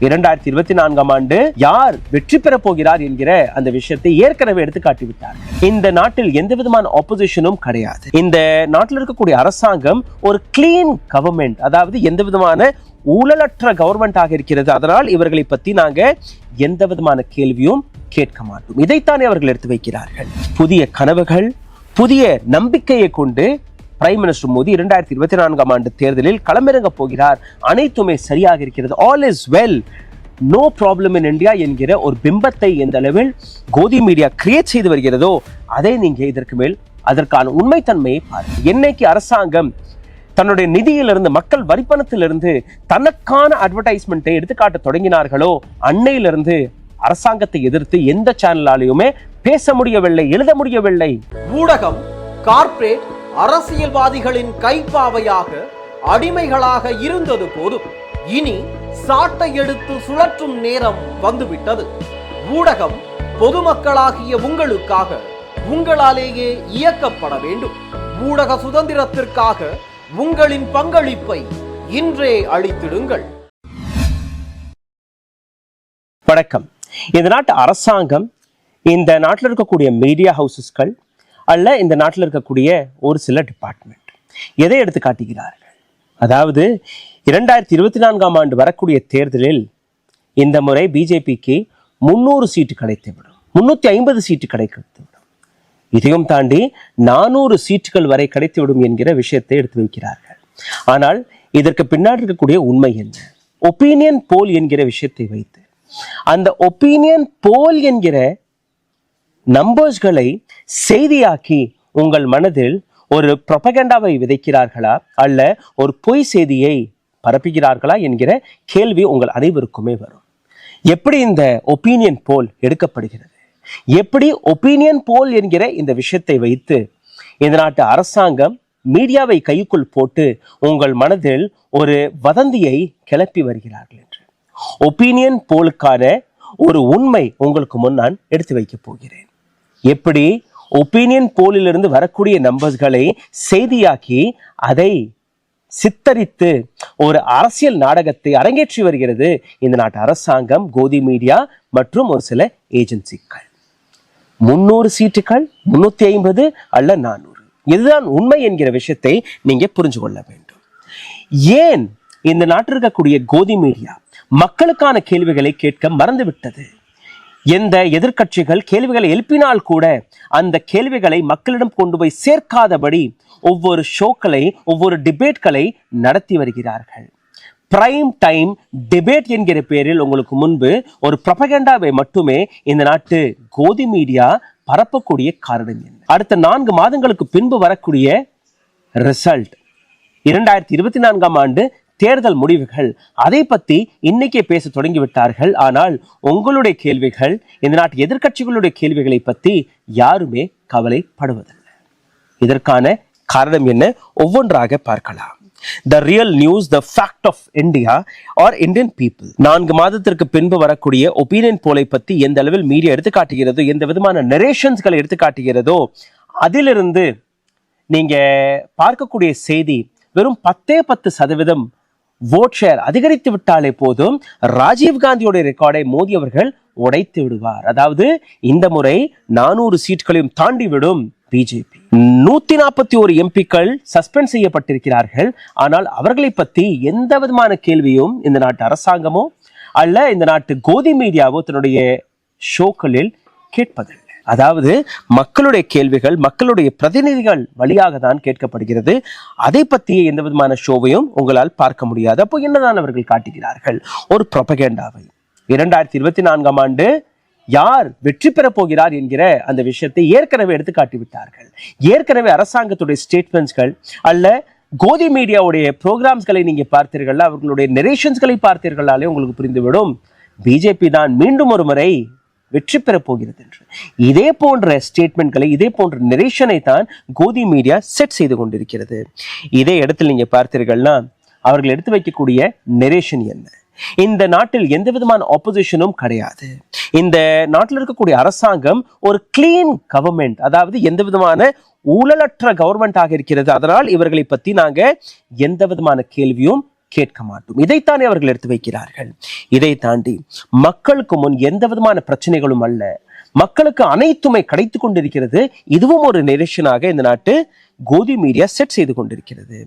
2024ஆம் ஆண்டு யார் வெற்றி பெற போகிறார் என்கிற அந்த விஷயத்தை ஏற்கனவே எடுத்து காட்டிவிட்டார். இந்த நாட்டில் எந்த விதமான ஆப்போசிஷனும் கிடையாது. இந்த நாட்டில் இருக்கக்கூடிய அரசாங்கம் ஒரு கிளீன் கவர்மெண்ட், அதாவது எந்த விதமான ஊழலற்ற கவர்மெண்டாக இருக்கிறது. அதனால் இவர்களை பற்றி நாங்க எந்த விதமான கேள்வியும் கேட்க மாட்டோம். இதைத்தானே அவர்கள் எடுத்து வைக்கிறார்கள். புதிய கனவுகள், புதிய நம்பிக்கையை கொண்டு பிரைம் மினிஸ்டர் மோடி 2024ஆம் ஆண்டு தேர்தலில் களமிறங்க போகிறார். அனைத்துமே சரியாக இருக்கிறது, all is well, no problem in India என்கிற ஒரு பிம்பத்தை எந்த அளவில் கோதி மீடியா கிரியேட் செய்து வருகிறதோ அதை நீங்க இதற்கு மேல் அதற்கான உண்மைத்தன்மையை பாருங்கள். என்னைக்கு அரசாங்கம் தன்னுடைய நிதியிலிருந்து, மக்கள் வரிப்பணத்திலிருந்து தனக்கான அட்வர்டைஸ்மெண்ட்டை எடுத்துக்காட்ட தொடங்கினார்களோ அன்னையிலிருந்து அரசாங்கத்தை எதிர்த்து எந்த சேனலாலையுமே பேச முடியவில்லை, எழுத முடியவில்லை. ஊடகம், கார்ப்பரேட், அரசியல்வாதிகளின் கைப்பாவையாக, அடிமைகளாக இருந்தது போதும். இனி சாட்டை எடுத்து சுழற்றும் நேரம் வந்துவிட்டது. ஊடகம் பொதுமக்களாகிய உங்களுக்காக, உங்களாலேயே இயக்கப்பட வேண்டும். ஊடக சுதந்திரத்திற்காக உங்களின் பங்களிப்பை இன்றே அளித்திடுங்கள். வணக்கம். இந்த நாட்டு அரசாங்கம், இந்த நாட்டில் இருக்கக்கூடிய மீடியா ஹவுசஸ்கள் அல்ல இந்த நாட்டில் இருக்கக்கூடிய ஒரு சில டிபார்ட்மெண்ட் எதை எடுத்து காட்டுகிறார்கள்? அதாவது 2024ஆம் ஆண்டு வரக்கூடிய தேர்தலில் இந்த முறை பிஜேபிக்கு 300 சீட்டு கிடைத்துவிடும், 350 சீட்டு கிடைத்துவிடும், இதையும் தாண்டி 400 சீட்டுகள் வரை கிடைத்துவிடும் என்கிற விஷயத்தை எடுத்து வைக்கிறார்கள். ஆனால் இதற்கு பின்னாடி இருக்கக்கூடிய உண்மை என்ன? ஒப்பீனியன் போல் என்கிற விஷயத்தை வைத்து அந்த ஒப்பீனியன் போல் என்கிற நம்பர்ஸ்களை செய்தியாக்கி உங்கள் மனதில் ஒரு ப்ரொபகண்டாவை விதைக்கிறார்களா அல்ல ஒரு பொய் செய்தியை பரப்புகிறார்களா என்கிற கேள்வி உங்கள் அனைவருக்குமே வரும். எப்படி இந்த ஒப்பீனியன் போல் எடுக்கப்படுகிறது? எப்படி ஒப்பீனியன் போல் என்கிற இந்த விஷயத்தை வைத்து இந்த நாட்டு அரசாங்கம் மீடியாவை கைக்குள் போட்டு உங்கள் மனதில் ஒரு வதந்தியை கிளப்பி வருகிறார்கள் என்று ஒப்பீனியன் போலுக்கான ஒரு உண்மை உங்களுக்கு முன் நான் எடுத்து வைக்க போகிறேன். எப்படி ஒப்பீனியன் போலிலிருந்து வரக்கூடிய நம்பர்ஸ்களை செய்தியாக்கி அதை சித்தரித்து ஒரு அரசியல் நாடகத்தை அரங்கேற்றி வருகிறது இந்த நாட்டு அரசாங்கம், கோதி மீடியா மற்றும் ஒரு சில ஏஜென்சிகள். 300 சீட்டுகள், 350 அல்ல 400, இதுதான் உண்மை என்கிற விஷயத்தை நீங்க புரிஞ்சு கொள்ள வேண்டும். ஏன் இந்த நாட்டில் இருக்கக்கூடிய கோதி மீடியா மக்களுக்கான கேள்விகளை கேட்க மறந்துவிட்டது? எந்த எதிர்கட்சிகள் கேள்விகளை எழுப்பினால் கூட அந்த கேள்விகளை மக்களிடம் கொண்டு போய் சேர்க்காதபடி ஒவ்வொரு ஷோக்களை, ஒவ்வொரு டிபேட்களை நடத்தி வருகிறார்கள். பிரைம் டைம் டிபேட் என்கிற பேரில் உங்களுக்கு முன்பு ஒரு ப்ரொபகண்டாவை மட்டுமே இந்த நாட்டு கோதி மீடியா பரப்பக்கூடிய காரணம் என்ன? அடுத்த 4 மாதங்களுக்கு பின்பு வரக்கூடிய ரிசல்ட், 2024ஆம் ஆண்டு தேர்தல் முடிவுகள், அதை பற்றி இன்னைக்கே பேச தொடங்கிவிட்டார்கள். ஆனால் உங்களுடைய கேள்விகள், இந்த நாட்டு எதிர்கட்சிகளுடைய கேள்விகளை பற்றி யாருமே கவலைப்படுவதில்லை. இதற்கான காரணம் என்ன? ஒவ்வொன்றாக பார்க்கலாம். The real news, the fact of India or Indian people. 4 மாதத்திற்கு பின்பு வரக்கூடிய ஒப்பீனியன் போலை பற்றி எந்த அளவில் மீடியா எடுத்து காட்டுகிறதோ, எந்த விதமான நரேஷன்ஸ்களை எடுத்து காட்டுகிறதோ, அதிலிருந்து நீங்க பார்க்கக்கூடிய செய்தி வெறும் 10% vote share அதிகரித்து விட்டாலே போதும் ராஜீவ் காந்தியோட ரெக்கார்டை மோடி அவர்கள் உடைத்து விடுவார். அதாவது இந்த முறை 400 சீட்களையும் தாண்டி விடும் பிஜேபி. 141 எம்பிக்கள் சஸ்பெண்ட் செய்யப்பட்டிருக்கிறார்கள். ஆனால் அவர்களை பற்றி எந்த விதமான கேள்வியும் இந்த நாட்டு அரசாங்கமோ அல்ல இந்த நாட்டு கோதி மீடியாவோ தன்னுடைய ஷோக்களில் கேட்பதில்லை. அதாவது மக்களுடைய கேள்விகள் மக்களுடைய பிரதிநிதிகள் வழியாக தான் கேட்கப்படுகிறது. அதை பற்றிய எந்த விதமான ஷோவையும் உங்களால் பார்க்க முடியாது. அப்போ என்னதான் அவர்கள் காட்டுகிறார்கள்? ஒரு ப்ரொபகண்டாவை. 2024ஆம் ஆண்டு யார் வெற்றி பெற போகிறார் என்கிற அந்த விஷயத்தை ஏற்கனவே எடுத்து காட்டிவிட்டார்கள். ஏற்கனவே அரசாங்கத்துடைய ஸ்டேட்மெண்ட்ஸ்கள் அல்ல கோதி மீடியாவுடைய ப்ரோக்ராம்ஸ்களை நீங்க பார்த்தீர்கள், அவர்களுடைய நரேஷன்ஸ்களை பார்த்தீர்களாலே உங்களுக்கு புரிந்துவிடும் பிஜேபி தான் மீண்டும் ஒரு முறை வெற்றி பெற போகிறது என்று. இதே போன்ற ஸ்டேட்மெண்ட்களை, இதே போன்ற நரேஷனை தான் கோதி மீடியா செட் செய்து கொண்டிருக்கிறது. இதே இடத்தில் நீங்க பார்த்தீர்கள்னா அவர்கள் எடுத்து வைக்கக்கூடிய நரேஷன் என்ன? இந்த நாட்டில் எந்த விதமான ஆப்போசிஷனும் கிடையாது. இந்த நாட்டில் இருக்கக்கூடிய அரசாங்கம் ஒரு கிளீன் கவர்மெண்ட், அதாவது எந்த விதமான ஊழலற்ற கவர்மெண்டாக இருக்கிறது. அதனால் இவர்களை பற்றி நாங்க எந்த விதமான கேள்வியும் கேட்க மாட்டோம். இதைத்தானே அவர்கள் எடுத்து வைக்கிறார்கள். இதை தாண்டி மக்களுக்கு முன் எந்த விதமான பிரச்சனைகளும் அல்ல, மக்களுக்கு அனைத்துமே கிடைத்துக் கொண்டிருக்கிறது. இதுவும் ஒரு நெரேஷனாக இந்த நாட்டு கோதி மீடியா செட் செய்து கொண்டிருக்கிறது.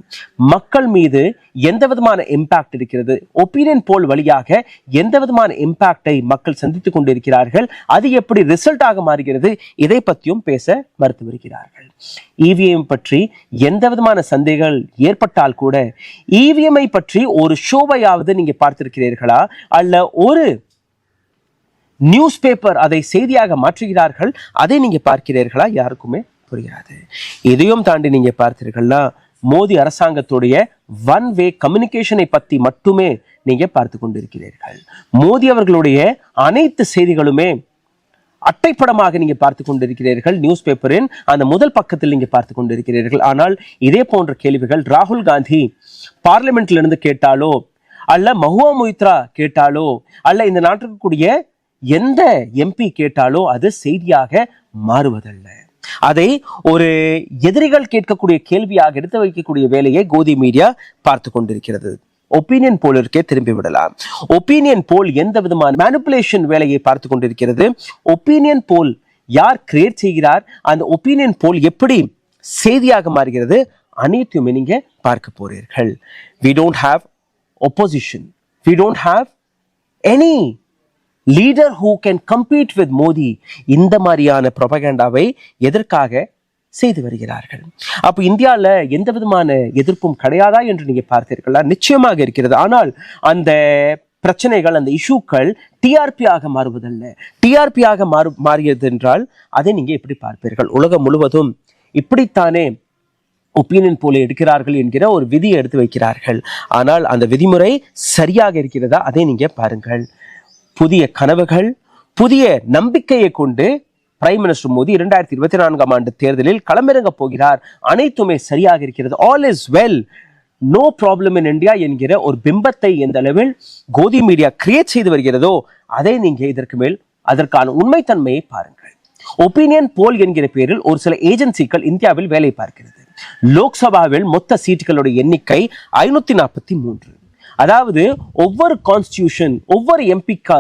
மக்கள் மீது எந்த விதமான இம்பாக்ட் இருக்கிறது, ஒப்பீனியன் போல் வழியாக எந்த விதமான இம்பாக்டை மக்கள் சந்தித்துக் கொண்டிருக்கிறார்கள், அது எப்படி ரிசல்ட்டாக மாறுகிறது, இதை பற்றியும் பேச மறுத்து வருகிறார்கள். இவிஎம் பற்றி எந்த விதமான சந்தேகங்கள் ஏற்பட்டால் கூட இவிஎம்ஐ பற்றி ஒரு ஷோவையாவது நீங்க பார்த்திருக்கிறீர்களா? அல்ல ஒரு நியூஸ் பேப்பர் அதை செய்தியாக மாற்றுகிறார்கள், அதை நீங்க பார்க்கிறீர்களா? யாருக்குமே புரியாது. இதையும் தாண்டி நீங்க பார்த்தீர்கள்னா மோடி அரசாங்கத்துடைய ஒன் வே கம்யூனிகேஷனை பத்தி மட்டுமே நீங்க பார்த்து கொண்டிருக்கிறீர்கள். மோடி அவர்களுடைய அனைத்து செய்திகளுமே அட்டைப்படமாக நீங்க பார்த்து கொண்டிருக்கிறீர்கள். நியூஸ் பேப்பரின் அந்த முதல் பக்கத்தில் நீங்க பார்த்து கொண்டிருக்கிறீர்கள். ஆனால் இதே போன்ற கேள்விகள் ராகுல் காந்தி பார்லிமெண்ட்ல இருந்து கேட்டாலோ, அல்ல மஹுவா மொய்த்ரா கேட்டாலோ, அல்ல இந்த நாட்டுக்கு கூடிய எந்த எம்பி கேட்டாலோ அது செய்தியாக மாறுவதல்ல. அதை ஒரு எதிரிகள் கேட்கக்கூடிய கேள்வியாக எடுத்து வைக்கக்கூடிய வேலையை கோதி மீடியா பார்த்து கொண்டிருக்கிறது. ஒப்பீனியன் போலிற்கே திரும்பி விடலாம். ஒப்பீனியன் போல் எந்த விதமான மேனிபுலேஷன் வேலையை பார்த்து கொண்டிருக்கிறது. ஒப்பீனியன் போல் யார் கிரியேட் செய்கிறார், அந்த ஒப்பீனியன் போல் எப்படி செய்தியாக மாறுகிறது, அனைத்துமே நீங்க பார்க்க போறீர்கள். We don't have opposition. We don't have any leader who can compete with Modi. இந்த மாதிரியான ப்ரொபகண்டாவை எதற்காக செய்து வருகிறார்கள்? அப்போ இந்தியாவில் எந்த விதமான எதிர்ப்பும் கிடையாதா என்று நீங்க பார்த்தீர்களா? நிச்சயமாக இருக்கிறது. ஆனால் அந்த பிரச்சனைகள், அந்த இஷ்யூக்கள் டிஆர்பியாக மாறுவதல்ல. டிஆர்பியாக மாறியது என்றால் அதை நீங்க எப்படி பார்ப்பீர்கள்? உலகம் முழுவதும் இப்படித்தானே ஒப்பீனியன் போல எடுக்கிறார்கள் என்கிற ஒரு விதியை எடுத்து வைக்கிறார்கள். ஆனால் அந்த விதிமுறை சரியாக இருக்கிறதா? அதை நீங்க பாருங்கள். புதிய கனவுகள், புதிய நம்பிக்கையை கொண்டு பிரைம் மினிஸ்டர் மோடி 2024 ஆண்டு தேர்தலில் களமிறங்க போகிறார். அனைத்துமே சரியாக இருக்கிறது. All is well, no problem in India என்கிற ஒரு பிம்பத்தை எந்த அளவில் கோதி மீடியா கிரியேட் செய்து வருகிறதோ அதை நீங்க இதற்கு மேல் அதற்கான உண்மைத்தன்மையை பாருங்கள். ஒப்பீனியன் போல் என்கிற பேரில் ஒரு சில ஏஜென்சிகள் இந்தியாவில் வேலை பார்க்கிறது. லோக்சபாவில் மொத்த சீட்டுகளுடைய எண்ணிக்கை 543. அதாவது ஒவ்வொரு கான்ஸ்டிடியூஷன், ஒவ்வொரு எம்பிக்கு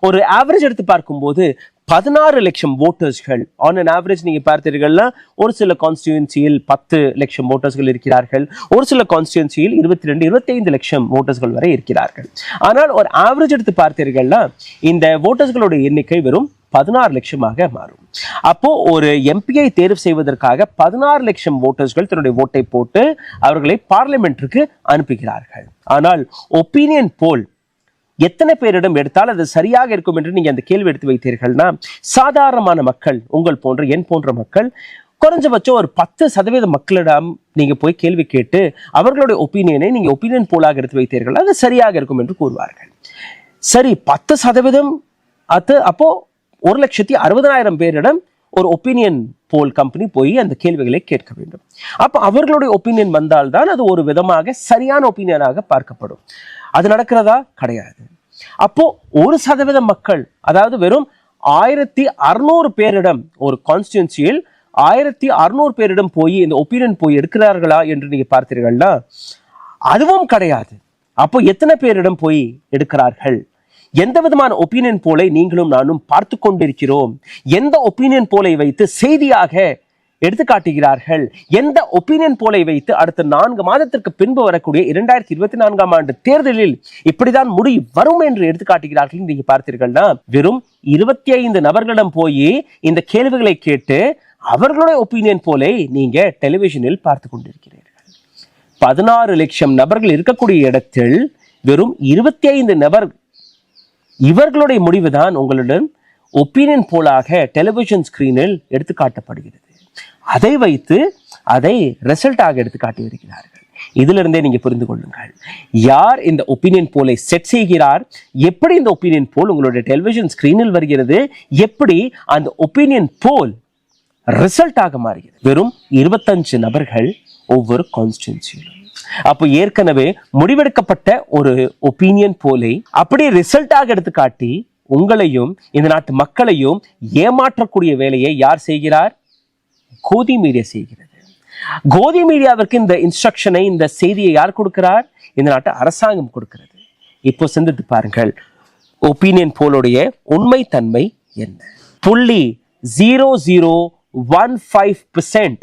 ஒரு ஆவரேஜ் எடுத்து பார்க்கும்போது 16 லட்சம் ஓட்டர்ஸ்கள் ஆன் அன் ஆவரேஜ் நீங்க பார்த்தீர்கள்னா ஒரு சில கான்ஸ்டிடியூன்சியில் 10 லட்சம் ஓட்டர்ஸ்கள் இருக்கிறார்கள், ஒரு சில கான்ஸ்டிடியூன்சியில் 22-25 லட்சம் ஓட்டர்ஸ்கள் வரை இருக்கிறார்கள். ஆனால் ஒரு ஆவரேஜ் எடுத்து பார்த்தீர்கள்னா இந்த ஓட்டர்ஸ்களோட எண்ணிக்கை வெறும் 16 லட்சமாக மாறும். அப்போ ஒரு எம்பியை தேர்வு செய்வதற்காக 16 லட்சம் ஓட்டர்ஸ்கள் தன்னுடைய ஓட்டை போட்டு அவர்களை பார்லிமெண்ட்டுக்கு அனுப்புகிறார்கள். ஆனால் ஒப்பீனியன் போல் எத்தனை பேரிடம் எடுத்தால் அது சரியாக இருக்கும் என்று நீங்க அந்த கேள்வி எடுத்து வைத்தீர்கள்னா சாதாரணமான மக்கள், உங்கள் போன்ற என் போன்ற மக்கள், குறைஞ்சபட்சம் ஒரு 10% மக்களிடம் நீங்க போய் கேள்வி கேட்டு அவர்களுடைய ஒப்பீனியனை நீங்க ஒப்பீனியன் போலாக எடுத்து வைத்தீர்கள், அது சரியாக இருக்கும் என்று கூறுவார்கள். சரி, 10% அது அப்போ 1,60,000 பேரிடம் ஒரு ஒப்பீனியன் போல் கம்பெனி போய் அந்த கேள்விகளை கேட்க வேண்டும். அப்ப அவர்களுடைய ஒப்பீனியன் வந்தால்தான் அது ஒரு விதமாக சரியான ஒப்பீனியனாக பார்க்கப்படும். அது நடக்கிறதா? கிடையாது. அப்போ 1% மக்கள், அதாவது வெறும் 1600 பேரிடம், ஒரு கான்ஸ்டிட்யூன்சியில் 1600 பேரிடம் போய் இந்த ஒப்பீனியன் போய் எடுக்கிறார்களா என்று நீங்க பார்த்தீர்கள்னா அதுவும் கிடையாது. அப்போ எத்தனை பேரிடம் போய் எடுக்கிறார்கள்? எந்த விதமான ஒப்பீனியன் போலை நீங்களும் நானும் பார்த்து கொண்டிருக்கிறோம்? எந்த ஒப்பீனியன் போலை வைத்து செய்தியாக எடுத்து காட்டுகிறார்கள்? எந்த ஒப்பீனியன் போலை வைத்து அடுத்த 4 மாதத்திற்கு பின்பு வரக்கூடிய 2024 ஆண்டு தேர்தலில் இப்படிதான் முடி வரும் என்று எடுத்து காட்டுகிறார்கள் நீங்க பார்த்தீர்கள்னா வெறும் 25 நபர்களிடம் போய் இந்த கேள்விகளை கேட்டு அவர்களுடைய ஒப்பீனியன் போலை நீங்க டெலிவிஷனில் பார்த்து கொண்டிருக்கிறீர்கள். 16 லட்சம் நபர்கள் இருக்கக்கூடிய இடத்தில் வெறும் 25 நபர், இவர்களுடைய முடிவுதான் உங்களுடன் ஒப்பீனியன் போலாக டெலிவிஷன் ஸ்கிரீனில் எடுத்து காட்டப்படுகிறது. அதை வைத்து அதை ரிசல்ட்டாக எடுத்து காட்டி வருகிறார்கள். இதிலிருந்தே நீங்க புரிந்து கொள்ளுங்கள், யார் இந்த ஒப்பீனியன் போலை செட் செய்கிறார், எப்படி இந்த ஒப்பீனியன் போல் உங்களுடைய டெலிவிஷன் ஸ்கிரீனில் வருகிறது, எப்படி அந்த ஒப்பீனியன் போல் ரிசல்ட்டாக மாறுகிறது. வெறும் 25 நபர்கள் ஒவ்வொரு கான்ஸ்டிட்யூன்சியிலும். அப்போ ஏற்கனவே முடிவெடுக்கப்பட்ட ஒரு ஒப்பீனியன் போலை அப்படியே ரிசல்ட்டாக எடுத்து காட்டி உங்களையும் இந்த நாட்டு மக்களையும் ஏமாற்றக்கூடிய வேலையை யார் செய்கிறார்? கோதி மீடியா செய்கிறது. கோதி மீடியாவிற்கு இந்த இன்ஸ்ட்ரக்ஷனை, இந்த செய்தியை யார் கொடுக்கிறார்? இந்த நாட்டு அரசாங்கம் கொடுக்கிறது. இப்போ சிந்தித்து பாருங்கள், ஒப்பீனியன் போலுடைய உண்மை தன்மை என்ன? 0.0015%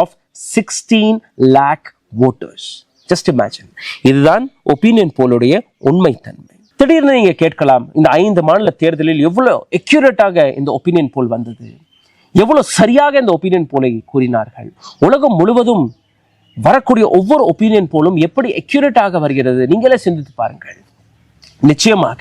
of 16 lakh voters. Just imagine. இதுதான் ஒப்பீனியன் போலுடைய உண்மை தன்மை. திடீர்னு நீங்க கேட்கலாம், இந்த 5 மாநில தேர்தலில் எவ்வளவு அக்யூரேட்டாக இந்த ஒப்பீனியன் போல் வந்தது, எவ்வளவு சரியாக இந்த ஒப்பீனியன் போலை கூறினார்கள், உலகம் முழுவதும் வரக்கூடிய ஒவ்வொரு ஒப்பீனியன் போலும் எப்படி அக்யூரேட்டாக வருகிறது? நீங்களே சிந்தித்து பாருங்கள். நிச்சயமாக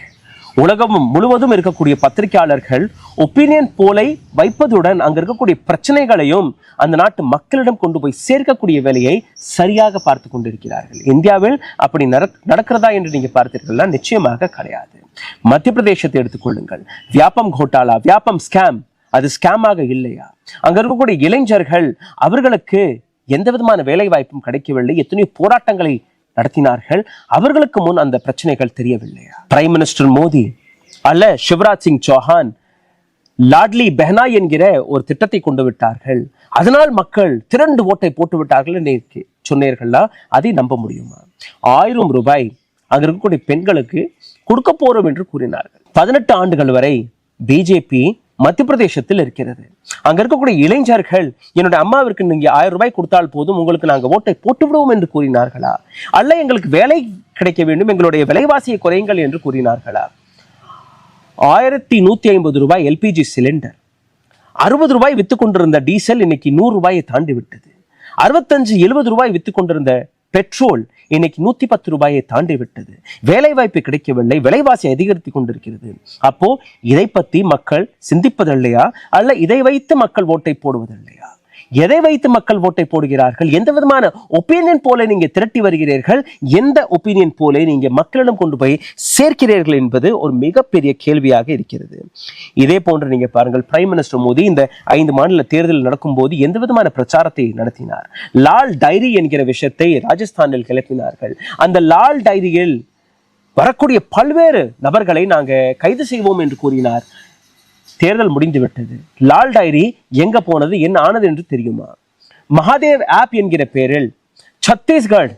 உலகம் முழுவதும் இருக்கக்கூடிய பத்திரிகையாளர்கள் ஒப்பீனியன் போலை வைப்பதுடன் அங்க இருக்கக்கூடிய பிரச்சனைகளையும் அந்த நாட்டு மக்களிடம் கொண்டு போய் சேர்க்கக்கூடிய வேலையை சரியாக பார்த்து கொண்டிருக்கிறார்கள். இந்தியாவில் அப்படி நடக்கிறதா என்று நீங்க பார்த்தீர்கள்னா நிச்சயமாக கிடையாது. மத்திய பிரதேசத்தை எடுத்துக்கொள்ளுங்கள். வியாபம் கோட்டாலா, வியாபம் ஸ்கேம், அது ஸ்கேமாக இல்லையா? அங்க இருக்கக்கூடிய இளைஞர்கள், அவர்களுக்கு எந்த விதமான வேலை வாய்ப்பும் கிடைக்கவில்லை, எத்தனையோ போராட்டங்களை நடத்தினார்கள். அவர்களுக்கு முன் அந்த பிரச்சனைகள் தெரியவில்லையா? பிரைம் மினிஸ்டர் மோடி அல்ல சிவராஜ் சிங் சௌஹான் லாட்லி பெஹனா என்கிற ஒரு திட்டத்தை கொண்டு விட்டார்கள், அதனால் மக்கள் திரண்டு ஓட்டை போட்டு விட்டார்கள் என்று சொன்னீர்களா? அதை நம்ப முடியுமா? 1000 ரூபாய் அங்க இருக்கக்கூடிய பெண்களுக்கு கொடுக்க போறோம் என்று கூறினார்கள். 18 ஆண்டுகள் வரை பிஜேபி மத்திய பிரதேசத்தில் இருக்கிறது. அங்க இருக்கக்கூடிய இளைஞர்கள், என்னுடைய அம்மாவிற்கு நீங்க 1000 ரூபாய் கொடுத்தால் போதும், உங்களுக்கு நாங்க ஓட்டை போட்டு விடுவோம் என்று கூறினார்களா? அல்ல எங்களுக்கு வேலை கிடைக்க வேண்டும், எங்களுடைய விலைவாசியை குறையுங்கள் என்று கூறினார்களா? 1150 ரூபாய் எல்பிஜி சிலிண்டர், 60 ரூபாய் வித்து கொண்டிருந்த டீசல் இன்னைக்கு 100 ரூபாயை தாண்டி விட்டது. 65-70 ரூபாய் வித்து கொண்டிருந்த பெட்ரோல் இன்னைக்கு 110 ரூபாயை தாண்டி விட்டது. வேலை வாய்ப்பு கிடைக்கவில்லை, விலைவாசி அதிகரித்து கொண்டிருக்கிறது. அப்போ இதை பத்தி மக்கள் சிந்திப்பதில்லையா? அல்ல இதை வைத்து மக்கள் ஓட்டை போடுவதில்லையா? எதை வைத்து மக்கள் ஓட்டை போடுகிறார்கள்? எந்த விதமான ஒப்பீனியன் போல நீங்க திரட்டி வருகிறீர்கள், எந்த ஒப்பீனியன் போல நீங்க மக்களிடம் கொண்டு போய் சேர்க்கிறீர்கள் என்பது ஒரு மிகப்பெரிய கேள்வியாக இருக்கிறது. இதே போன்று நீங்க பாருங்கள், பிரைம் மினிஸ்டர் மோடி இந்த 5 மாநில தேர்தல் நடக்கும் போது எந்த விதமான பிரச்சாரத்தை நடத்தினார்? லால் டைரி என்கிற விஷயத்தை ராஜஸ்தானில் கிளப்பினார்கள். அந்த லால் டைரியில் வரக்கூடிய பல்வேறு நபர்களை நாங்க கைது செய்வோம் என்று கூறினார். தேர்தல் முடிந்து விட்டது. லால் டைரி எங்க போனது, என்ன ஆனது என்று தெரியுமா? மகாதேவ் ஆப் என்கிற பேரில் சத்தீஸ்கர்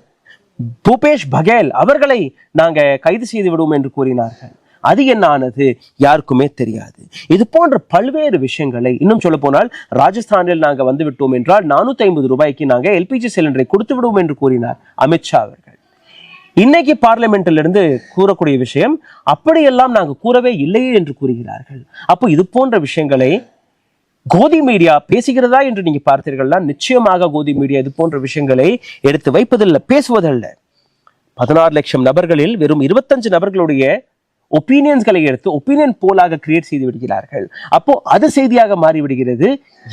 பூபேஷ் பகேல் அவர்களை நாங்க கைது செய்து விடுவோம் என்று கூறினார்கள். அது என்ன ஆனது யாருக்குமே தெரியாது. இது போன்ற பல்வேறு விஷயங்களை, இன்னும் சொல்ல போனால் ராஜஸ்தானில் நாங்க வந்து விட்டோம் என்றால் 450 ரூபாய்க்கு நாங்க எல்பிஜி சிலிண்டரை கொடுத்து விடுவோம் என்று கூறினார் அமித்ஷா அவர்கள். இன்னைக்கு பார்லிமெண்ட்ல இருந்து கூறக்கூடிய விஷயம், அப்படியெல்லாம் நாங்க கூறவே இல்லையே என்று கூறுகிறார்கள். அப்போ இது போன்ற விஷயங்களை கோதி மீடியா பேசுகிறதா என்று நீங்க பார்த்தீர்கள்னா நிச்சயமாக கோதி மீடியா இது போன்ற விஷயங்களை எடுத்து வைப்பதில்லை, பேசுவதல்ல. 16 லட்சம் நபர்களில் வெறும் 25 நபர்களுடைய ஒப்பீனியன்ஸ்களை எடுத்து ஒப்பீனியன் போலாக கிரியேட் செய்து விடுகிறார்கள். அப்போ அது செய்தியாக மாறிவிடுகிறது.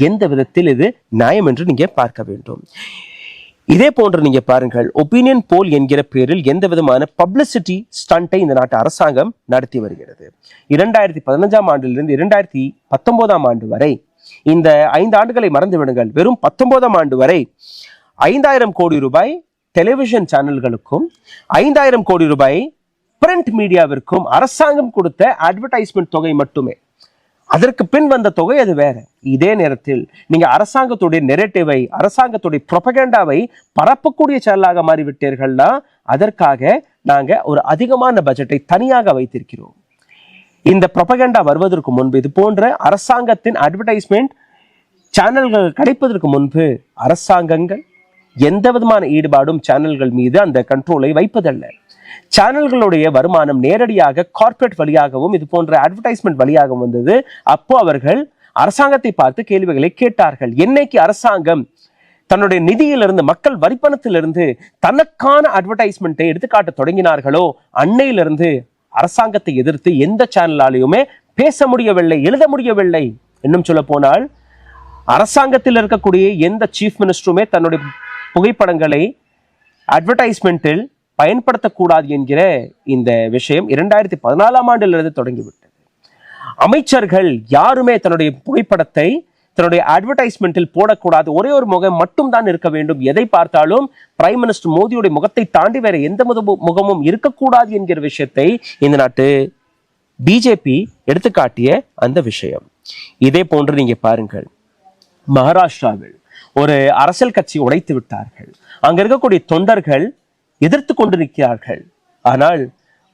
எந்த விதத்தில் இது நியாயம் என்று நீங்க பார்க்க வேண்டும். இதே போன்று நீங்க பாருங்கள், ஒப்பீனியன் போல் என்கிற பேரில் எந்த விதமான பப்ளிசிட்டி ஸ்டண்டை இந்த நாட்டு அரசாங்கம் நடத்தி வருகிறது. 2015ஆம் ஆண்டிலிருந்து 2019ஆம் ஆண்டு வரை, இந்த 5 ஆண்டுகளை மறந்து விடுங்கள், வெறும் 19ஆம் ஆண்டு வரை 5000 கோடி ரூபாய் டெலிவிஷன் சேனல்களுக்கும் 5000 கோடி ரூபாய் பிரிண்ட் மீடியாவிற்கும் அரசாங்கம் கொடுத்த அட்வர்டைஸ்மெண்ட் தொகை மட்டுமே. அதற்கு பின் வந்த தொகை அது வேற. இதே நேரத்தில் நீங்க அரசாங்கத்துடைய நெரேட்டிவை, அரசாங்கத்துடைய ப்ரொபகண்டாவை பரப்பக்கூடிய சேனலாக மாறிவிட்டீர்கள்னா அதற்காக நாங்க ஒரு அதிகமான பட்ஜெட்டை தனியாக வைத்திருக்கிறோம். இந்த ப்ரொபகண்டா வருவதற்கு முன்பு, இது போன்ற அரசாங்கத்தின் அட்வர்டைஸ்மெண்ட் சேனல்கள் கிடைப்பதற்கு முன்பு அரசாங்கங்கள் எந்த விதமான ஈடுபாடும் சேனல்கள் மீது அந்த கண்ட்ரோலை வைப்பதல்ல. சேனல்களுடைய வருமானம் நேரடியாக கார்ப்பரேட் வழியாகவும் இது போன்ற அட்வர்டைஸ்மெண்ட் வழியாகவும் வந்தது. அப்போ அவர்கள் அரசாங்கத்தை பார்த்து கேள்விகளை கேட்டார்கள். என்னைக்கு அரசாங்கம் தன்னுடைய நிதியிலிருந்து, மக்கள் வரிப்பணத்திலிருந்து தனக்கான அட்வர்டைஸ்மெண்ட்டை எடுத்துக்காட்ட தொடங்கினார்களோ அன்னையிலிருந்து அரசாங்கத்தை எதிர்த்து எந்த சேனலாலையுமே பேச முடியவில்லை, எழுத முடியவில்லை. இன்னும் சொல்ல போனால் அரசாங்கத்தில் இருக்கக்கூடிய எந்த சீஃப் மினிஸ்டருமே தன்னுடைய புகைப்படங்களை அட்வர்டைஸ்மெண்ட்டில் பயன்படுத்தக்கூடாது என்கிற இந்த விஷயம் 2014ஆம் ஆண்டிலிருந்து தொடங்கிவிட்டது. அமைச்சர்கள் யாருமே தன்னுடைய புகைப்படத்தை தன்னுடைய அட்வர்டைஸ்மெண்ட்டில் போடக்கூடாது, ஒரே ஒரு முகம் மட்டும் தான் இருக்க வேண்டும். எதை பார்த்தாலும் பிரைம் மினிஸ்டர் மோடியுடைய முகத்தை தாண்டி வேற எந்த முகமும் இருக்கக்கூடாது என்கிற விஷயத்தை இந்த நாட்டு பிஜேபி எடுத்துக்காட்டிய அந்த விஷயம். இதே போன்று நீங்க பாருங்கள், மகாராஷ்டிராவில் ஒரு அரசியல் கட்சி உடைத்து விட்டார்கள். அங்க இருக்கக்கூடிய தொண்டர்கள் எதிர்த்து கொண்டிருக்கிறார்கள். ஆனால்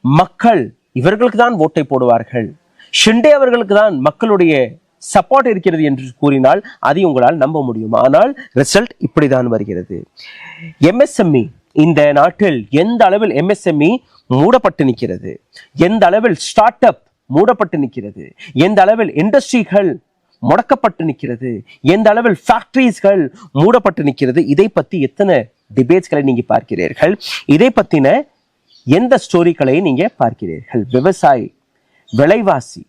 மக்கள் இவர்களுக்கு தான் ஓட்டை போடுவார்கள், ஷிண்டே அவர்களுக்கு தான் மக்களுடைய சப்போர்ட் இருக்கிறது என்று கூறினால் அதை உங்களால் நம்ப முடியும். ஆனால் ரிசல்ட் இப்படிதான் வருகிறது. MSME இந்த நாட்டில் எந்த அளவில் MSME மூடப்பட்டு நிற்கிறது, எந்த அளவில் ஸ்டார்ட் அப் மூடப்பட்டு நிற்கிறது, எந்த அளவில் இண்டஸ்ட்ரிகள் முடக்கப்பட்டு நிற்கிறது, எந்த அளவில் ஃபேக்டரிஸ்கள் மூடப்பட்டு நிற்கிறது, இதை பத்தி எத்தனை டிபேட்ஸ்களை நீங்க பார்க்கிறீர்கள்? இதை பத்தின எந்த ஸ்டோரிகளை நீங்க பார்க்கிறீர்கள்? விவசாயி, விலைவாசி,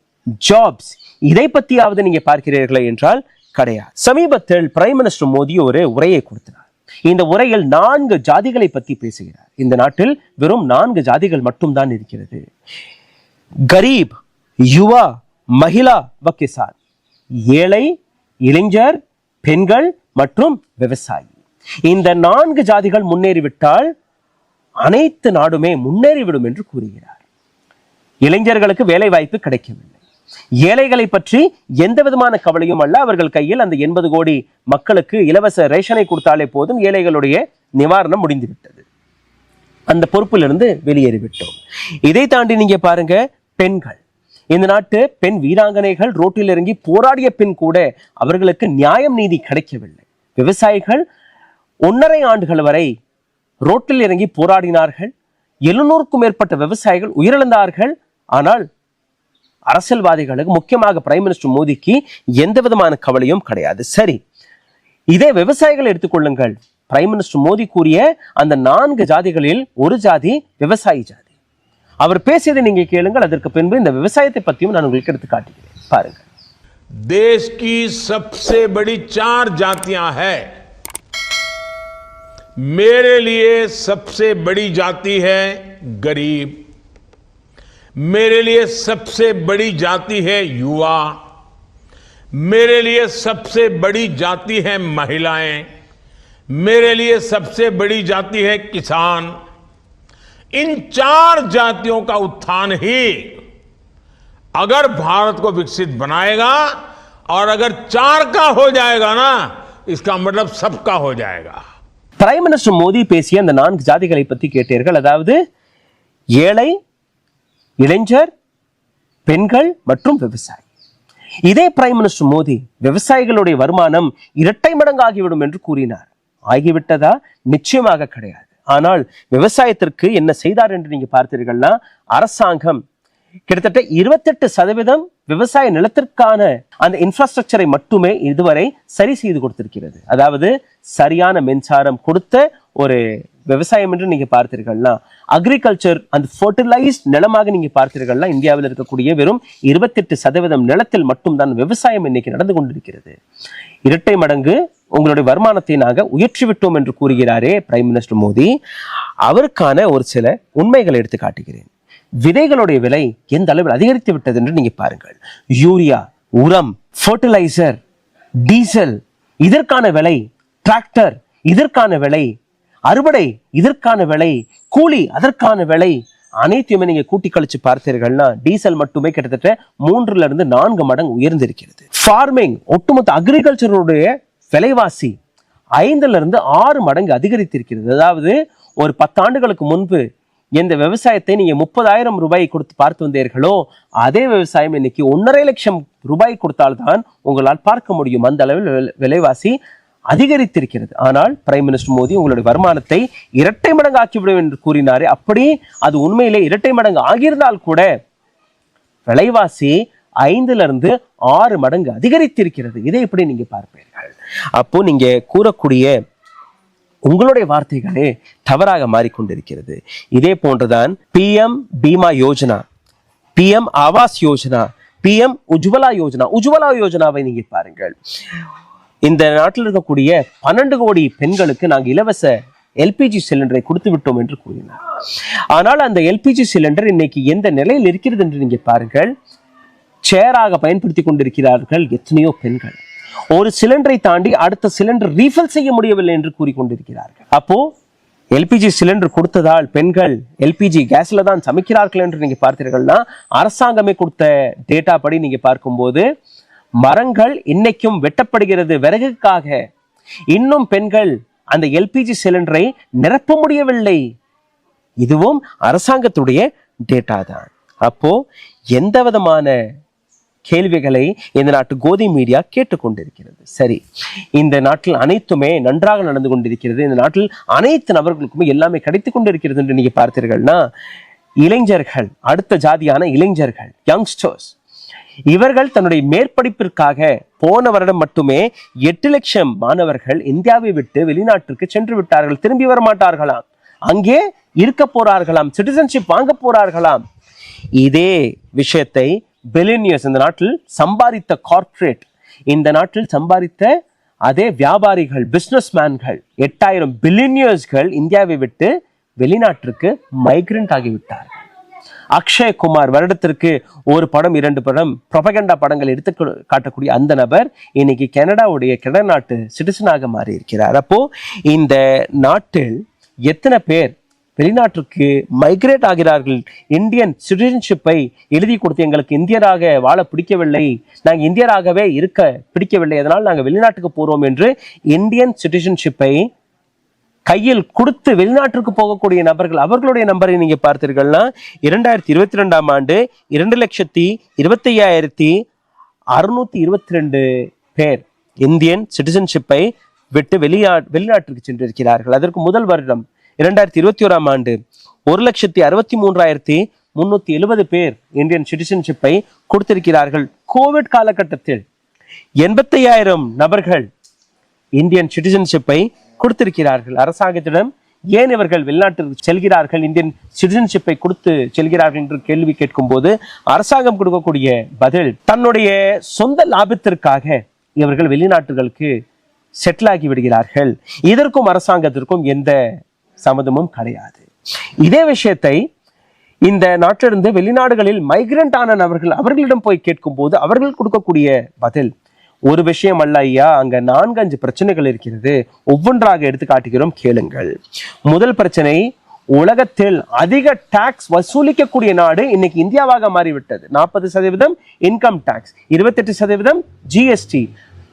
ஜாப்ஸ், இதை பத்தியாவது நீங்க பார்க்கிறீர்களா என்றால் கிடையாது. சமீபத்தில் பிரைம் மினிஸ்டர் மோடி ஒரு உரையை கொடுத்தார். இந்த உரையில் 4 ஜாதிகளை பத்தி பேசுகிறார். இந்த நாட்டில் வெறும் 4 ஜாதிகள் மட்டும்தான் இருக்கிறது. கரீப், யுவா, மகிழா வ கிசான். ஏழை, இளைஞர், பெண்கள் மற்றும் விவசாயி. இந்த 4 ஜாதிகள் முன்னேறிவிட்டால் அனைத்து நாடுமே முன்னேறிவிடும் என்று கூறுகிறார். இளைஞர்களுக்கு வேலை வாய்ப்பு கிடைக்கவில்லை. ஏழைகளை பற்றி எந்த விதமான கவலையும் அல்ல. அவர்கள் கையில் அந்த 80 கோடி மக்களுக்கு இலவச ரேஷனை கொடுத்தாலே போதும், ஏழைகளுடைய நிவாரணம் முடிந்துவிட்டது. அந்த பொறுப்பிலிருந்து வெளியேறிவிட்டோம். இதை தாண்டி நீங்க பாருங்க, பெண்கள். இந்த நாட்டு பெண் வீராங்கனைகள் ரோட்டில் இறங்கி போராடிய பின் கூட அவர்களுக்கு நியாயம் நீதி கிடைக்கவில்லை. விவசாயிகள் 1.5 ஆண்டுகள் வரை ரோட்டில் இறங்கி போராடினார்கள். 700க்கும் மேற்பட்ட விவசாயிகள் உயிரிழந்தார்கள். ஆனால் அரசியல்வாதிகளுக்கு, முக்கியமாக பிரைம் மினிஸ்டர் மோடிக்கு எந்த விதமான கவலையும் கிடையாது. சரி, இதே விவசாயிகள் எடுத்துக்கொள்ளுங்கள். பிரைம் மினிஸ்டர் மோடி கூறிய அந்த 4 ஜாதிகளில் ஒரு ஜாதி விவசாயி ஜாதி. அவர் பேசியதை நீங்க கேளுங்கள். அதற்கு பின்பு இந்த விவசாயத்தை பத்தியும் நான் உங்களுக்கு எடுத்து காட்டுகிறேன். பாருங்க. देश की सबसे बड़ी 4 जातियां हैं. मेरे लिए सबसे बड़ी जाति है गरीब, मेरे लिए सबसे बड़ी जाति है युवा, मेरे लिए सबसे बड़ी जाति है महिलाएं, मेरे लिए सबसे बड़ी जाति है किसान. इन 4 जातियों का उत्थान ही अगर भारत को विकसित बनाएगा, और अगर 4 का हो जाएगा ना, इसका मतलब सबका हो जाएगा. பிரைம் மினிஸ்டர் மோடி பேசிய அந்த 4 ஜாதிகளை பத்தி கேட்டீர்கள். அதாவது ஏழை, இளைஞர், பெண்கள் மற்றும் விவசாயி. இதே பிரைம் மினிஸ்டர் மோடி விவசாயிகளுடைய வருமானம் 2 மடங்கு ஆகிவிடும் என்று கூறினார். ஆகிவிட்டதா? நிச்சயமாக கிடையாது. ஆனால் விவசாயத்திற்கு என்ன செய்தார் என்று நீங்க பார்த்தீர்கள்னா, அரசாங்கம் கிட்டத்தட்ட 28% விவசாய நிலத்திற்கான அந்த இன்ஃப்ராஸ்ட்ரக்சரை மட்டுமே இதுவரை சரி செய்து கொடுத்திருக்கிறது. அதாவது சரியான மின்சாரம் கொடுத்த ஒரு விவசாயம் என்று நீங்க பார்த்தீர்கள்னா, அக்ரிகல்ச்சர் அந்த ஃபர்டிலைஸ்ட் நிலமாக நீங்க பார்த்தீர்கள்னா, இந்தியாவில் இருக்கக்கூடிய வெறும் 28% நிலத்தில் மட்டும்தான் விவசாயம் இன்னைக்கு நடந்து கொண்டிருக்கிறது. 2 மடங்கு உங்களுடைய வருமானத்தை நாங்க உயர்த்தி விட்டோம் என்று கூறுகிறாரே பிரைம் மினிஸ்டர் மோடி. அவருக்கான ஒரு சில உண்மைகளை எடுத்து காட்டுகிறேன். விதைகளுடைய விலை எந்த அளவில் அதிகரித்து விட்டது என்று நீங்க பாருங்கள். யூரியா, உரம், ஃபர்டிலைசர், டீசல், இதற்கான விலை, டிராக்டர் இதற்கான விலை, அறுவடை இதற்கான விலை, கூலி அதற்கான விலை, அனைத்தையுமே நீங்க கூட்டி கழிச்சு பார்த்தீர்கள்னா டீசல் மட்டுமே கிட்டத்தட்ட 3-4 மடங்கு உயர்ந்திருக்கிறது. ஃபார்மிங், ஒட்டுமொத்த அக்ரிகல்ச்சருடைய விலைவாசி 5-6 மடங்கு அதிகரித்திருக்கிறது. அதாவது ஒரு 10 ஆண்டுகளுக்கு முன்பு எந்த விவசாயத்தை நீங்க 30,000 ரூபாய் கொடுத்து பார்த்து வந்தீர்களோ, அதே விவசாயம் இன்னைக்கு 1.5 லட்சம் ரூபாய் கொடுத்தால்தான் உங்களால் பார்க்க முடியும். அந்த அளவில் விலைவாசி அதிகரித்திருக்கிறது. ஆனால் பிரைம் மினிஸ்டர் மோடி உங்களுடைய வருமானத்தை 2 மடங்கு ஆக்கிவிடும் என்று கூறினாரே, அப்படி அது உண்மையிலே 2 மடங்கு ஆகியிருந்தால் கூட விலைவாசி 5-6 மடங்கு அதிகரித்திருக்கிறது. இதை எப்படி நீங்க பார்ப்பீர்கள்? அப்போ நீங்க கூறக்கூடிய உங்களுடைய வார்த்தைகளே தவறாக மாறிக்கொண்டிருக்கிறது. இதே போன்றுதான் PM Bima Yojana, PM Awas Yojana, PM Ujjwala Yojana. Ujjwala யோஜனாவை நீங்க பாருங்கள். இந்த நாட்டில் இருக்கக்கூடிய 12 கோடி பெண்களுக்கு நாங்கள் இலவச LPG சிலிண்டரை கொடுத்து விட்டோம் என்று கூறினார். ஆனால் அந்த LPG சிலிண்டர் இன்னைக்கு எந்த நிலையில் இருக்கிறது என்று நீங்க பாருங்கள். சேராக பயன்படுத்தி கொண்டிருக்கிறார்கள் எத்தனையோ பெண்கள். ஒரு சிலிண்டரை தாண்டி அடுத்த சிலிண்டர் ரீஃபில் செய்ய முடியவில்லை என்று கூறிக்கொண்டிருக்கிறார்கள். அப்போ LPG சிலிண்டர் கொடுத்ததால் பெண்கள் LPG கேஸ்ல தான் சமைக்கிறார்கள் என்று நீங்க பார்த்தீர்கள்னா, அரசாங்கமே கொடுத்த டேட்டா படி நீங்க பார்க்கும்போது மரங்கள் இன்னைக்கும் வெட்டப்படுகிறது விறகுக்காக. இன்னும் பெண்கள் அந்த எல்பிஜி சிலிண்டரை நிரப்ப முடியவில்லை. இதுவும் அரசாங்கத்துடைய டேட்டா தான். அப்போ எந்த விதமான கேள்விகளை இந்த நாட்டு கோதி மீடியா கேட்டுக்கொண்டிருக்கிறது. சரி, இந்த நாட்டில் அனைத்துமே நன்றாக நடந்து கொண்டிருக்கிறது, இந்த நாட்டில் அனைத்து நபர்களுக்குமே எல்லாமே கிடைத்துக் கொண்டிருக்கிறது என்று நீங்க பார்த்தீர்கள்னா, இளைஞர்கள், அடுத்த ஜாதியான இளைஞர்கள், யங்ஸ்டர்ஸ், இவர்கள் தன்னுடைய மேற்படிப்பிற்காக போன வருடம் மட்டுமே 8 லட்சம் மாணவர்கள் இந்தியாவை விட்டு வெளிநாட்டிற்கு சென்று விட்டார்கள். திரும்பி வர மாட்டார்களாம், அங்கே இருக்க போறார்களாம், சிட்டிசன்ஷிப் வாங்க போறார்களாம். இதே விஷயத்தை பில்லியனியர்ஸ், இந்த நாட்டில் சம்பாதித்த கார்ப்பரேட், இந்த நாட்டில் சம்பாதித்த அதே வியாபாரிகள், பிசினஸ் மேன்கள், 8000 பில்லியனியர்ஸ்கள் இந்தியாவை விட்டு வெளிநாட்டிற்கு மைக்ரண்ட் ஆகிவிட்டார்கள். அக்ஷய் குமார் வருடத்திற்கு ஒரு படம் 2 படம் ப்ரொபகண்டா படங்கள் எடுத்து காட்டக்கூடிய அந்த நபர் இன்னைக்கு கனடா நாட்டு சிட்டிசனாக மாறி இருக்கிறார். அப்போ இந்த நாட்டில் எத்தனை பேர் வெளிநாட்டிற்கு மைக்ரேட் ஆகிறார்கள்? இந்தியன் சிட்டிசன்ஷிப்பை எழுதி கொடுத்து எங்களுக்கு இந்தியராக வாழ பிடிக்கவில்லை, நாங்கள் இந்தியராகவே இருக்க பிடிக்கவில்லை, அதனால் நாங்கள் வெளிநாட்டுக்கு போறோம் என்று இந்தியன் சிட்டிசன்ஷிப்பை கையில் கொடுத்து வெளிநாட்டிற்கு போகக்கூடிய நபர்கள், அவர்களுடைய நம்பரை நீங்க பார்த்தீர்கள்னா 2022ஆம் ஆண்டு 2,25,622 பேர் இந்தியன் சிட்டிசன்ஷிப்பை விட்டு வெளிநாட்டிற்கு சென்றிருக்கிறார்கள். அதற்கு முதல் வருடம் 2021ஆம் ஆண்டு 1,63,370 பேர் இந்தியன் சிட்டிசன்ஷிப்பை கொடுத்திருக்கிறார்கள். கோவிட் காலகட்டத்தில் 85,000 நபர்கள் இந்தியன் சிட்டிசன்ஷிப்பை கொடுத்திருக்கிறார்கள். அரசாங்கத்திடம் ஏன் இவர்கள் வெளிநாட்டிற்கு செல்கிறார்கள், இந்தியன் சிட்டிசன்ஷிப்பை கொடுத்து செல்கிறார்கள் என்று கேள்வி கேட்கும் போது அரசாங்கம் கொடுக்கக்கூடிய பதில், தன்னுடைய சொந்த லாபத்திற்காக இவர்கள் வெளிநாட்டுகளுக்கு செட்டில் ஆகி விடுகிறார்கள், இதற்கும் அரசாங்கத்திற்கும் எந்த சம்மதமும் கிடையாது. இதே விஷயத்தை இந்த நாட்டிலிருந்து வெளிநாடுகளில் மைக்ரண்ட் ஆன நபர்கள் அவர்களிடம் போய் கேட்கும் போது அவர்கள் கொடுக்கக்கூடிய பதில், ஒரு விஷயம் அல்ல ஐயா, அங்க 4-5 பிரச்சனைகள் இருக்கிறது, ஒவ்வொன்றாக எடுத்து காட்டுகிறோம், கேளுங்கள். முதல் பிரச்சனை, உலகத்தில் அதிக டாக்ஸ் வசூலிக்கக்கூடிய நாடு இன்னைக்கு இந்தியாவாக மாறிவிட்டது. 40% இன்கம் டாக்ஸ், 28% ஜிஎஸ்டி,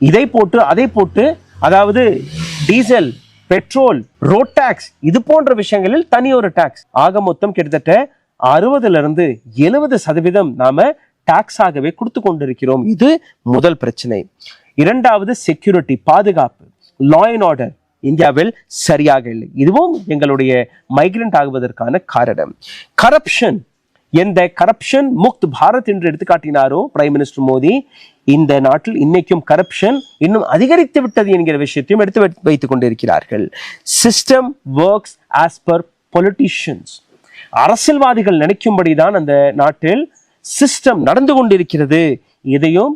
இதை போட்டு அதை போட்டு, அதாவது டீசல், பெட்ரோல், ரோட் டாக்ஸ், இது போன்ற விஷயங்களில் தனி ஒரு டாக்ஸ், ஆக மொத்தம் கிட்டத்தட்ட 60-70% நாம டாக்ஸாகவே கொடுத்து கொண்டிருக்கிறோம். இது முதல் பிரச்சனை. இரண்டாவது, செக்யூரிட்டி, பாதுகாப்பு, லா அண்ட் ஆர்டர் இந்தியாவில் சரியாக இல்லை, இதுவும் எங்களுடைய மைக்ரண்ட் ஆகுவதற்கான காரணம். கரப்ஷன், எந்த கரப்ஷன் முக்த் பாரத் என்று எடுத்துக்காட்டினாரோ பிரைம் மினிஸ்டர் மோடி, இந்த நாட்டில் இன்னைக்கும் கரப்ஷன் இன்னும் அதிகரித்து விட்டது என்கிற விஷயத்தையும் எடுத்து வைத்துக் கொண்டிருக்கிறார்கள். System works as per politicians, அரசியல்வாதிகள் நினைக்கும்படிதான் அந்த நாட்டில் சிஸ்டம் நடந்து கொண்டிருக்கிறது, இதையும்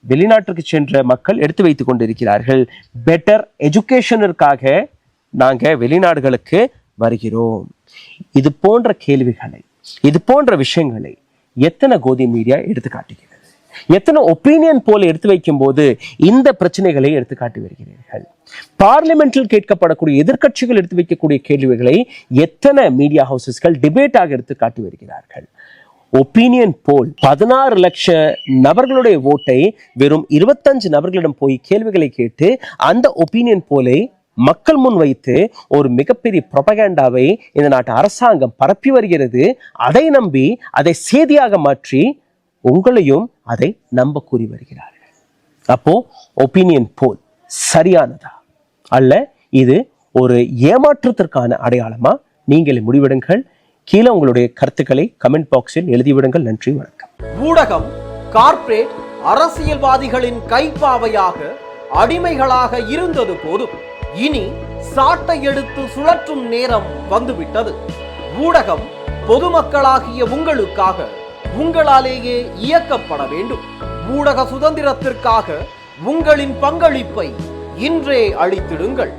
வெளிநாட்டுக்கு சென்ற மக்கள் எடுத்து வைத்துக் கொண்டிருக்கிறார்கள். பெட்டர் எஜுகேஷனிற்காக நாங்க வெளிநாடுகளுக்கு வருகிறோம். இது போன்ற கேள்விகளை, இது போன்ற விஷயங்களை எத்தனை கோதி மீடியா எடுத்து காட்டுகிறது, எத்தனை ஒப்பீனியன் போல எடுத்து வைக்கும் போது இந்த பிரச்சனைகளை எடுத்து காட்டி வருகிறீர்கள். பார்லிமெண்டில் கேட்கப்படக்கூடிய எதிர்க்கட்சிகள் எடுத்து வைக்கக்கூடிய கேள்விகளை எத்தனை மீடியா ஹவுசஸ்கள் டிபேட்டாக எடுத்து காட்டி வருகிறார்கள். ஒப்பீனியன் போல் 16 லட்சம் நபர்களுடைய ஓட்டை வெறும் 25 நபர்களிடம் போய் கேள்விகளை கேட்டு அந்த ஒப்பீனியன் போலை மக்கள் முன் வைத்து ஒரு மிகப்பெரிய ப்ரொபகண்டாவை இந்த நாட்டு அரசாங்கம் பரப்பி வருகிறது. அதை நம்பி அதை செய்தியாக மாற்றி உங்களையும் அதை நம்ப கூறி வருகிறார்கள். அப்போ ஒப்பீனியன் போல் சரியானதா அல்ல, இது ஒரு ஏமாற்றத்திற்கான அடையாளமா? நீங்களே முடிவெடுங்கள். கீழே உங்களுடைய கருத்துக்களை கமெண்ட் பாக்ஸில் எழுதிவிடுங்கள். நன்றி, வணக்கம். ஊடகம் கார்ப்பரேட் அரசியல்வாதிகளின் கைப்பாவையாக அடிமைகளாக இருந்தது போதும், இனி சாட்டை எடுத்து சுழற்றும் நேரம் வந்துவிட்டது. ஊடகம் பொதுமக்களாகிய உங்களுக்காக, உங்களாலேயே இயக்கப்பட வேண்டும். ஊடக சுதந்திரத்திற்காக உங்களின் பங்களிப்பை இன்றே அளித்திடுங்கள்.